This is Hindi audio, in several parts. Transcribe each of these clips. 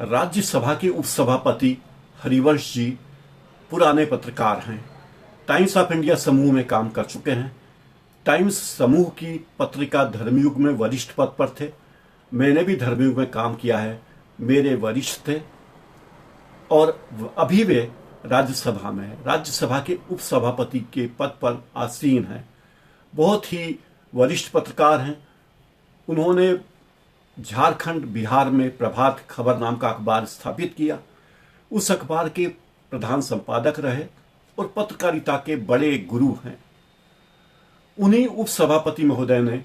राज्यसभा के उपसभापति हरिवंश जी पुराने पत्रकार हैं। टाइम्स ऑफ इंडिया समूह में काम कर चुके हैं। टाइम्स समूह की पत्रिका धर्मयुग में वरिष्ठ पद पर थे। मैंने भी धर्मयुग में काम किया है, मेरे वरिष्ठ थे और अभी वे राज्यसभा में हैं। राज्यसभा के उपसभापति के पद पर आसीन हैं। बहुत ही वरिष्ठ पत्रकार हैं। उन्होंने झारखंड बिहार में प्रभात खबर नाम का अखबार स्थापित किया। उस अखबार के प्रधान संपादक रहे और पत्रकारिता के बड़े गुरु हैं। उन्हीं उपसभापति महोदय ने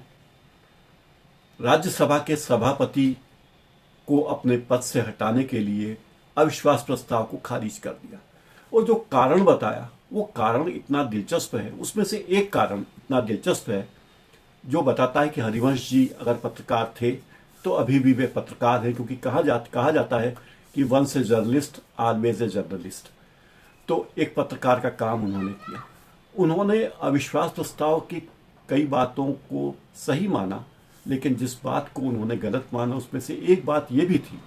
राज्यसभा के सभापति को अपने पद से हटाने के लिए अविश्वास प्रस्ताव को खारिज कर दिया। और जो कारण बताया वो कारण इतना दिलचस्प है, उसमें से एक कारण इतना दिलचस्प है जो बताता है कि हरिवंश जी अगर पत्रकार थे तो अभी भी वे पत्रकार हैं, क्योंकि कहा जाता है कि once a journalist always a journalist. तो एक पत्रकार का काम उन्होंने किया। उन्होंने अविश्वास प्रस्ताव की कई बातों को सही माना, लेकिन जिस बात को उन्होंने गलत माना उसमें से एक बात यह भी थी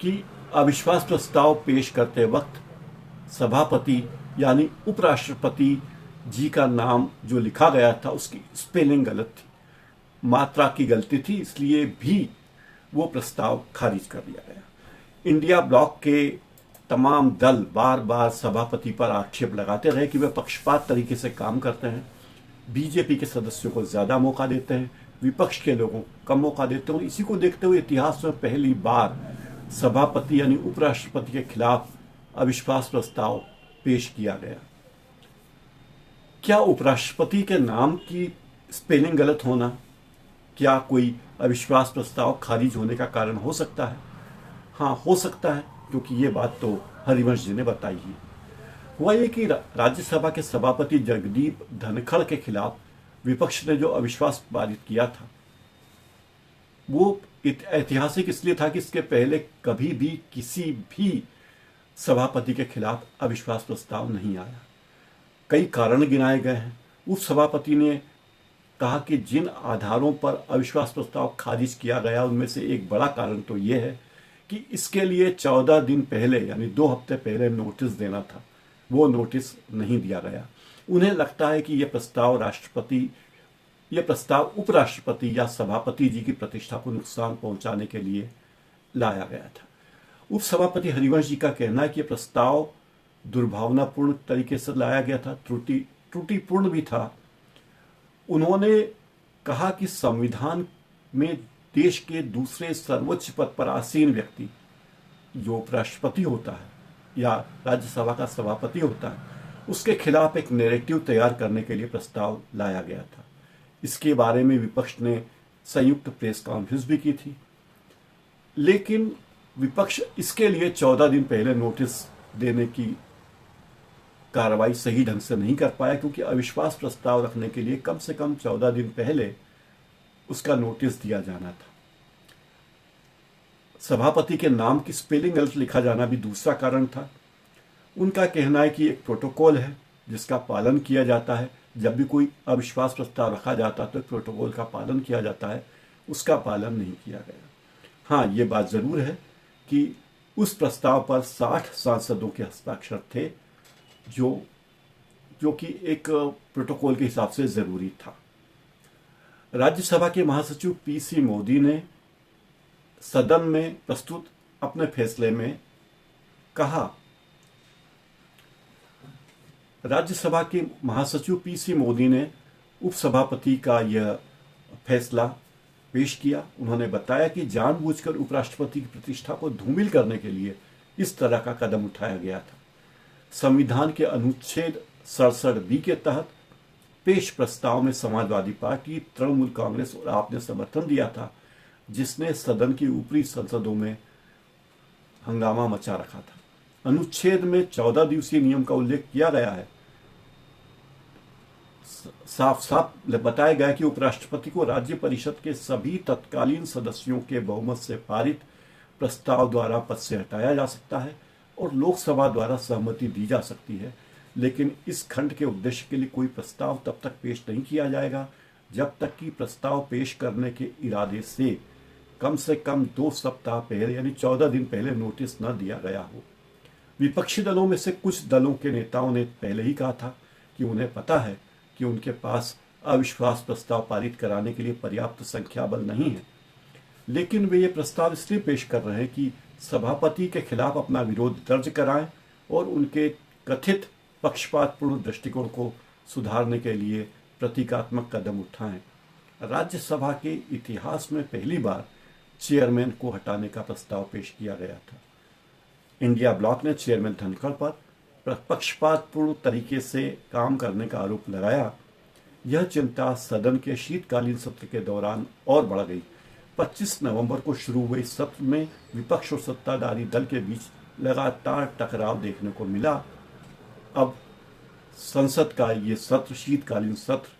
कि अविश्वास प्रस्ताव पेश करते वक्त सभापति यानी उपराष्ट्रपति जी का नाम जो लिखा गया था उसकी स्पेलिंग गलत थी, मात्रा की गलती थी, इसलिए भी वो प्रस्ताव खारिज कर दिया गया। इंडिया ब्लॉक के तमाम दल बार बार सभापति पर आक्षेप लगाते रहे कि वे पक्षपात तरीके से काम करते हैं, बीजेपी के सदस्यों को ज्यादा मौका देते हैं, विपक्ष के लोगों को कम मौका देते हैं। और इसी को देखते हुए इतिहास में पहली बार सभापति यानी उपराष्ट्रपति के खिलाफ अविश्वास प्रस्ताव पेश किया गया। क्या उपराष्ट्रपति के नाम की स्पेलिंग गलत होना क्या कोई अविश्वास प्रस्ताव खारिज होने का कारण हो सकता है? हाँ, हो सकता है, क्योंकि ये बात तो हरिवंश जी ने बताई ही। हुआ ये कि राज्यसभा के सभापति जगदीप धनखड़ के खिलाफ विपक्ष ने जो अविश्वास पारित किया था वो ऐतिहासिक इसलिए था कि इसके पहले कभी भी किसी भी सभापति के खिलाफ अविश्वास प्रस्ताव नहीं आया। कई कारण गिनाए गए हैं। उस सभापति ने कहा कि जिन आधारों पर अविश्वास प्रस्ताव खारिज किया गया उनमें से एक बड़ा कारण तो यह है कि इसके लिए 14 दिन पहले यानी 2 हफ्ते पहले नोटिस देना था। वो नोटिस नहीं दिया गया। उन्हें लगता है कि यह प्रस्ताव उपराष्ट्रपति या सभापति जी की प्रतिष्ठा को नुकसान पहुंचाने के लिए लाया गया था। उपसभापति हरिवंश जी का कहना है कि यह प्रस्ताव दुर्भावनापूर्ण तरीके से लाया गया था, त्रुटिपूर्ण भी था। उन्होंने कहा कि संविधान में देश के दूसरे सर्वोच्च पद पर आसीन व्यक्ति जो उपराष्ट्रपति होता है या राज्यसभा का सभापति होता है उसके खिलाफ एक नैरेटिव तैयार करने के लिए प्रस्ताव लाया गया था। इसके बारे में विपक्ष ने संयुक्त प्रेस कॉन्फ्रेंस भी की थी, लेकिन विपक्ष इसके लिए 14 दिन पहले नोटिस देने की कार्रवाई सही ढंग से नहीं कर पाया, क्योंकि अविश्वास प्रस्ताव रखने के लिए कम से कम 14 दिन पहले उसका नोटिस दिया जाना था। सभापति के नाम की स्पेलिंग गलत लिखा जाना भी दूसरा कारण था। उनका कहना है कि एक प्रोटोकॉल है जिसका पालन किया जाता है। जब भी कोई अविश्वास प्रस्ताव रखा जाता है तो प्रोटोकॉल का पालन किया जाता है, उसका पालन नहीं किया गया। हाँ, ये बात जरूर है कि उस प्रस्ताव पर 60 सांसदों के हस्ताक्षर थे, जो कि एक प्रोटोकॉल के हिसाब से जरूरी था। राज्यसभा के महासचिव पीसी मोदी ने सदन में प्रस्तुत अपने फैसले में कहा, राज्यसभा के महासचिव पीसी मोदी ने उपसभापति का यह फैसला पेश किया। उन्होंने बताया कि जानबूझकर उपराष्ट्रपति की प्रतिष्ठा को धूमिल करने के लिए इस तरह का कदम उठाया गया था। संविधान के अनुच्छेद 67B के तहत पेश प्रस्ताव में समाजवादी पार्टी, तृणमूल कांग्रेस और आप ने समर्थन दिया था, जिसने सदन की ऊपरी संसदों में हंगामा मचा रखा था। अनुच्छेद में 14 दिवसीय नियम का उल्लेख किया गया है। साफ साफ बताया गया कि उपराष्ट्रपति को राज्य परिषद के सभी तत्कालीन सदस्यों के बहुमत से पारित प्रस्ताव द्वारा पद से हटाया जा सकता है और लोकसभा द्वारा सहमति दी जा सकती है, लेकिन इस खंड के उद्देश्य के लिए कोई प्रस्ताव तब तक पेश नहीं किया जाएगा जब तक कि प्रस्ताव पेश करने के इरादे से कम से कम 2 सप्ताह पहले यानी 14 दिन पहले नोटिस न दिया गया हो। विपक्षी दलों में से कुछ दलों के नेताओं ने पहले ही कहा था कि उन्हें पता है कि उनके पास अविश्वास प्रस्ताव पारित कराने के लिए पर्याप्त संख्या बल नहीं है, लेकिन वे ये प्रस्ताव इसलिए पेश कर रहे हैं कि सभापति के खिलाफ अपना विरोध दर्ज कराएं और उनके कथित पक्षपातपूर्ण दृष्टिकोण को सुधारने के लिए प्रतीकात्मक कदम उठाएं। राज्यसभा के इतिहास में पहली बार चेयरमैन को हटाने का प्रस्ताव पेश किया गया था। इंडिया ब्लॉक ने चेयरमैन धनखड़ पर पक्षपातपूर्ण तरीके से काम करने का आरोप लगाया। यह चिंता सदन के शीतकालीन सत्र के दौरान और बढ़ गई। 25 नवंबर को शुरू हुए इस सत्र में विपक्ष और सत्ताधारी दल के बीच लगातार टकराव देखने को मिला। अब संसद का ये सत्र, शीतकालीन सत्र,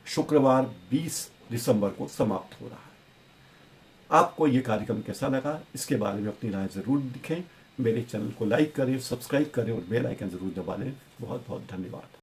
शुक्रवार 20 दिसंबर को समाप्त हो रहा है। आपको ये कार्यक्रम कैसा लगा, इसके बारे में अपनी राय जरूर लिखें। मेरे चैनल को लाइक करें, सब्सक्राइब करें और बेल आइकन जरूर दबा लें। बहुत बहुत धन्यवाद।